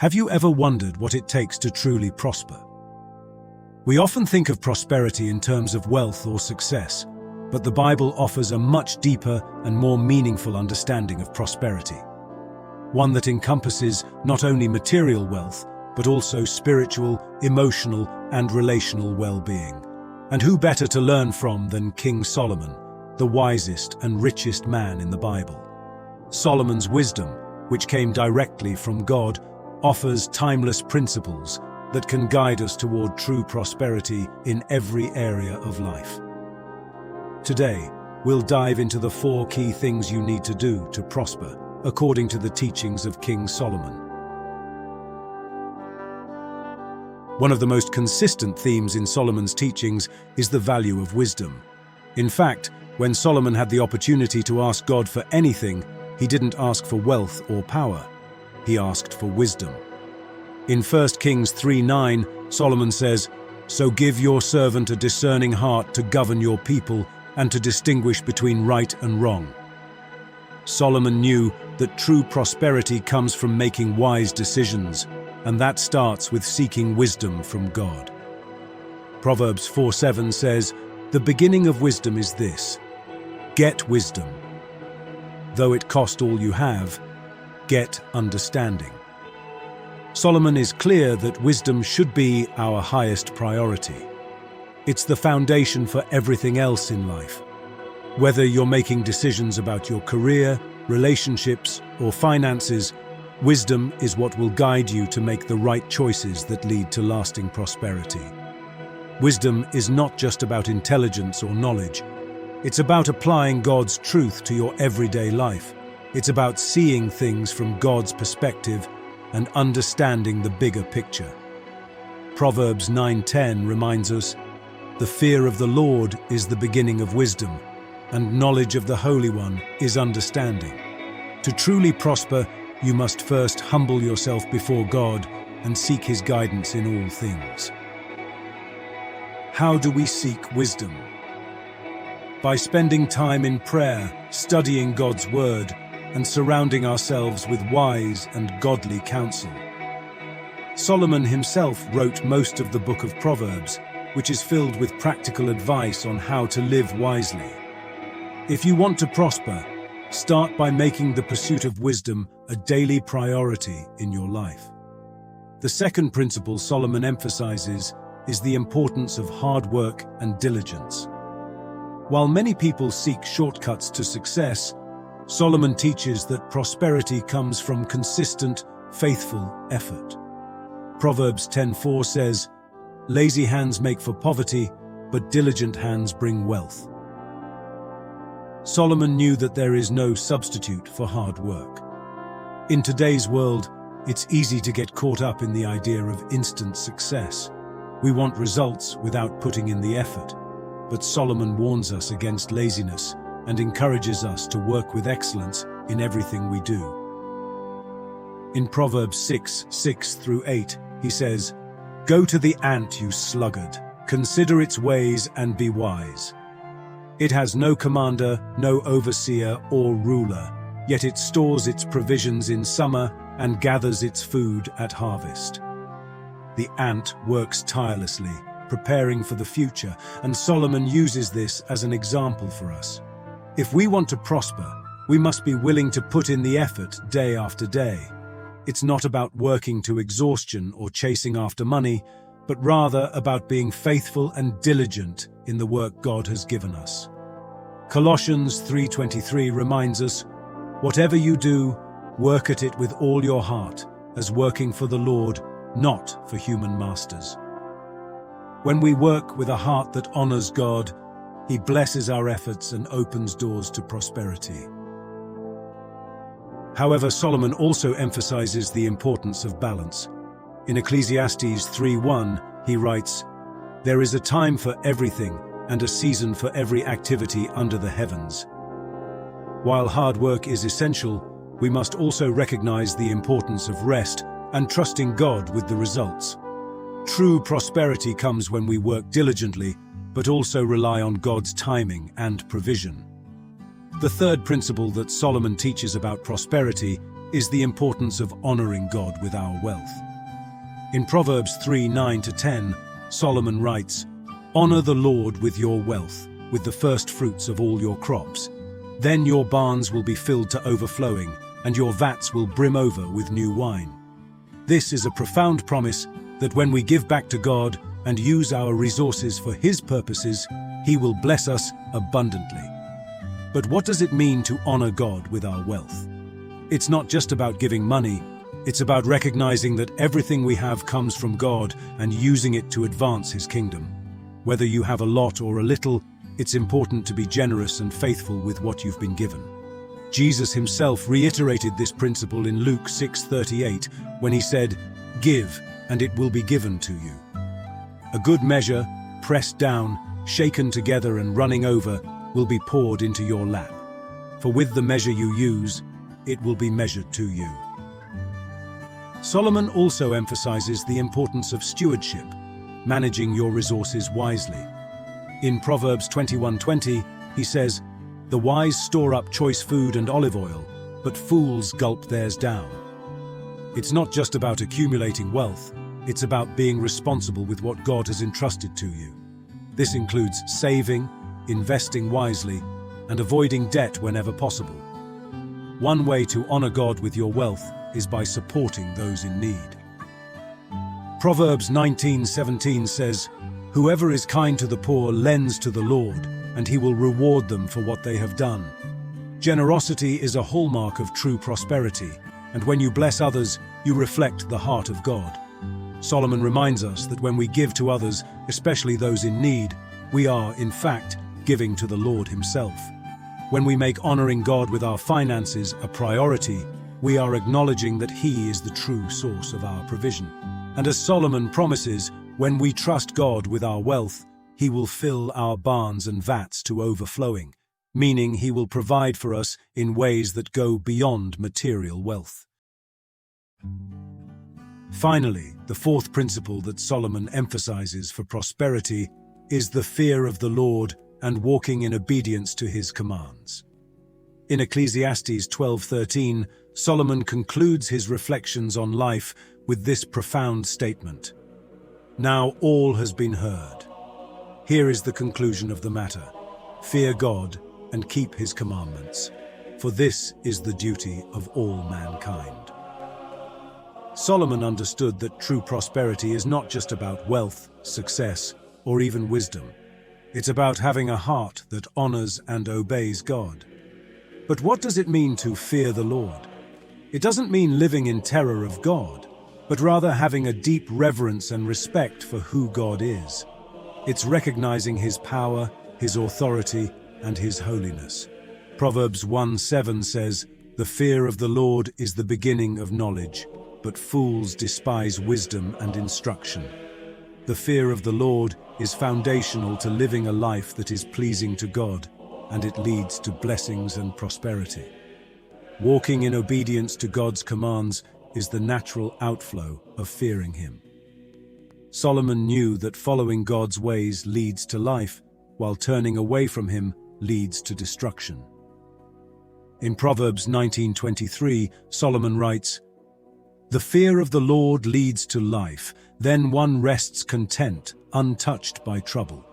Have you ever wondered what it takes to truly prosper? We often think of prosperity in terms of wealth or success, but the Bible offers a much deeper and more meaningful understanding of prosperity. One that encompasses not only material wealth, but also spiritual, emotional, and relational well-being. And who better to learn from than King Solomon, the wisest and richest man in the Bible? Solomon's wisdom, which came directly from God, offers timeless principles that can guide us toward true prosperity in every area of life. Today, we'll dive into the 4 key things you need to do to prosper, according to the teachings of King Solomon. One of the most consistent themes in Solomon's teachings is the value of wisdom. In fact, when Solomon had the opportunity to ask God for anything, he didn't ask for wealth or power. He asked for wisdom. In 1 Kings 3:9, Solomon says, "So give your servant a discerning heart to govern your people and to distinguish between right and wrong." Solomon knew that true prosperity comes from making wise decisions, and that starts with seeking wisdom from God. Proverbs 4:7 says, "The beginning of wisdom is this: get wisdom. Though it cost all you have, get understanding." Solomon is clear that wisdom should be our highest priority. It's the foundation for everything else in life. Whether you're making decisions about your career, relationships, or finances, wisdom is what will guide you to make the right choices that lead to lasting prosperity. Wisdom is not just about intelligence or knowledge. It's about applying God's truth to your everyday life. It's about seeing things from God's perspective and understanding the bigger picture. Proverbs 9:10 reminds us, "The fear of the Lord is the beginning of wisdom, and knowledge of the Holy One is understanding." To truly prosper, you must first humble yourself before God and seek His guidance in all things. How do we seek wisdom? By spending time in prayer, studying God's Word, and surrounding ourselves with wise and godly counsel. Solomon himself wrote most of the book of Proverbs, which is filled with practical advice on how to live wisely. If you want to prosper, start by making the pursuit of wisdom a daily priority in your life. The second principle Solomon emphasizes is the importance of hard work and diligence. While many people seek shortcuts to success, Solomon teaches that prosperity comes from consistent, faithful effort. Proverbs 10:4 says, "Lazy hands make for poverty, but diligent hands bring wealth." Solomon knew that there is no substitute for hard work. In today's world, it's easy to get caught up in the idea of instant success. We want results without putting in the effort. But Solomon warns us against laziness and encourages us to work with excellence in everything we do. In Proverbs 6:6-8, he says, "Go to the ant, you sluggard, consider its ways and be wise. It has no commander, no overseer or ruler, yet it stores its provisions in summer and gathers its food at harvest." The ant works tirelessly, preparing for the future, and Solomon uses this as an example for us. If we want to prosper, we must be willing to put in the effort day after day. It's not about working to exhaustion or chasing after money, but rather about being faithful and diligent in the work God has given us. Colossians 3:23 reminds us, "Whatever you do, work at it with all your heart, as working for the Lord, not for human masters." When we work with a heart that honors God, He blesses our efforts and opens doors to prosperity. However, Solomon also emphasizes the importance of balance. In Ecclesiastes 3:1, he writes, "There is a time for everything and a season for every activity under the heavens." While hard work is essential, we must also recognize the importance of rest and trusting God with the results. True prosperity comes when we work diligently, but also rely on God's timing and provision. The third principle that Solomon teaches about prosperity is the importance of honoring God with our wealth. In Proverbs 3:9-10, Solomon writes, "Honor the Lord with your wealth, with the first fruits of all your crops. Then your barns will be filled to overflowing, and your vats will brim over with new wine." This is a profound promise that when we give back to God and use our resources for His purposes, He will bless us abundantly. But what does it mean to honor God with our wealth? It's not just about giving money, it's about recognizing that everything we have comes from God and using it to advance His kingdom. Whether you have a lot or a little, it's important to be generous and faithful with what you've been given. Jesus Himself reiterated this principle in Luke 6:38 when He said, "Give, and it will be given to you." A good measure, pressed down, shaken together and running over, will be poured into your lap. For with the measure you use, it will be measured to you. Solomon also emphasizes the importance of stewardship, managing your resources wisely. In Proverbs 21:20, he says, "The wise store up choice food and olive oil, but fools gulp theirs down." It's not just about accumulating wealth, it's about being responsible with what God has entrusted to you. This includes saving, investing wisely, and avoiding debt whenever possible. One way to honor God with your wealth is by supporting those in need. Proverbs 19:17 says, "Whoever is kind to the poor lends to the Lord, and He will reward them for what they have done." Generosity is a hallmark of true prosperity, and when you bless others, you reflect the heart of God. Solomon reminds us that when we give to others, especially those in need, we are, in fact, giving to the Lord Himself. When we make honoring God with our finances a priority, we are acknowledging that He is the true source of our provision. And as Solomon promises, when we trust God with our wealth, He will fill our barns and vats to overflowing, meaning He will provide for us in ways that go beyond material wealth. Finally, the fourth principle that Solomon emphasizes for prosperity is the fear of the Lord and walking in obedience to His commands. In Ecclesiastes 12:13, Solomon concludes his reflections on life with this profound statement: "Now all has been heard. Here is the conclusion of the matter. Fear God and keep His commandments, for this is the duty of all mankind." Solomon understood that true prosperity is not just about wealth, success, or even wisdom. It's about having a heart that honors and obeys God. But what does it mean to fear the Lord? It doesn't mean living in terror of God, but rather having a deep reverence and respect for who God is. It's recognizing His power, His authority, and His holiness. Proverbs 1:7 says, "The fear of the Lord is the beginning of knowledge, but fools despise wisdom and instruction." The fear of the Lord is foundational to living a life that is pleasing to God, and it leads to blessings and prosperity. Walking in obedience to God's commands is the natural outflow of fearing Him. Solomon knew that following God's ways leads to life, while turning away from Him leads to destruction. In Proverbs 19:23, Solomon writes, "The fear of the Lord leads to life, then one rests content, untouched by trouble."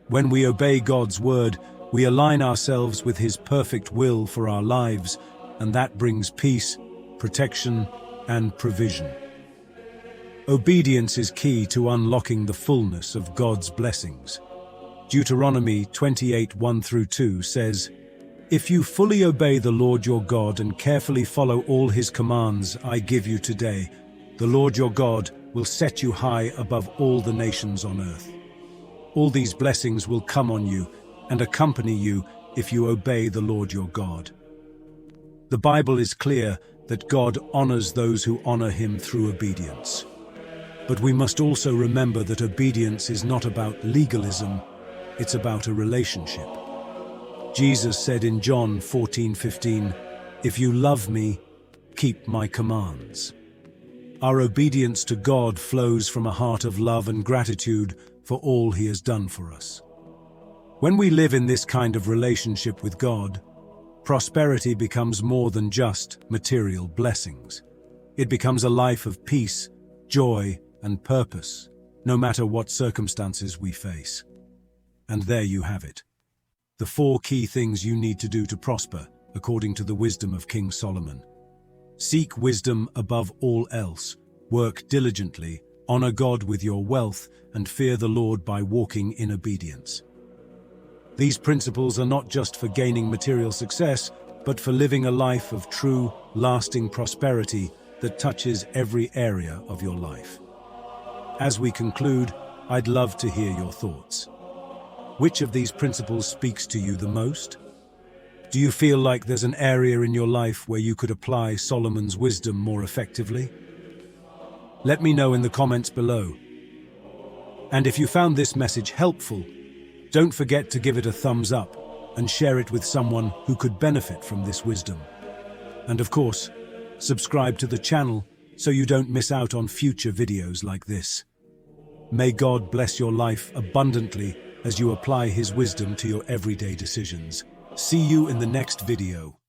When we obey God's word, we align ourselves with His perfect will for our lives, and that brings peace, protection, and provision. Obedience is key to unlocking the fullness of God's blessings. Deuteronomy 28:1-2 says, "If you fully obey the Lord your God and carefully follow all His commands I give you today, the Lord your God will set you high above all the nations on earth. All these blessings will come on you and accompany you if you obey the Lord your God." The Bible is clear that God honors those who honor Him through obedience. But we must also remember that obedience is not about legalism, it's about a relationship. Jesus said in John 14:15, "If you love me, keep my commands." Our obedience to God flows from a heart of love and gratitude for all He has done for us. When we live in this kind of relationship with God, prosperity becomes more than just material blessings. It becomes a life of peace, joy, and purpose, no matter what circumstances we face. And there you have it. The 4 key things you need to do to prosper, according to the wisdom of King Solomon. Seek wisdom above all else. Work diligently, honor God with your wealth, and fear the Lord by walking in obedience. These principles are not just for gaining material success, but for living a life of true, lasting prosperity that touches every area of your life. As we conclude, I'd love to hear your thoughts. Which of these principles speaks to you the most? Do you feel like there's an area in your life where you could apply Solomon's wisdom more effectively? Let me know in the comments below. And if you found this message helpful, don't forget to give it a thumbs up and share it with someone who could benefit from this wisdom. And of course, subscribe to the channel so you don't miss out on future videos like this. May God bless your life abundantly as you apply His wisdom to your everyday decisions. See you in the next video.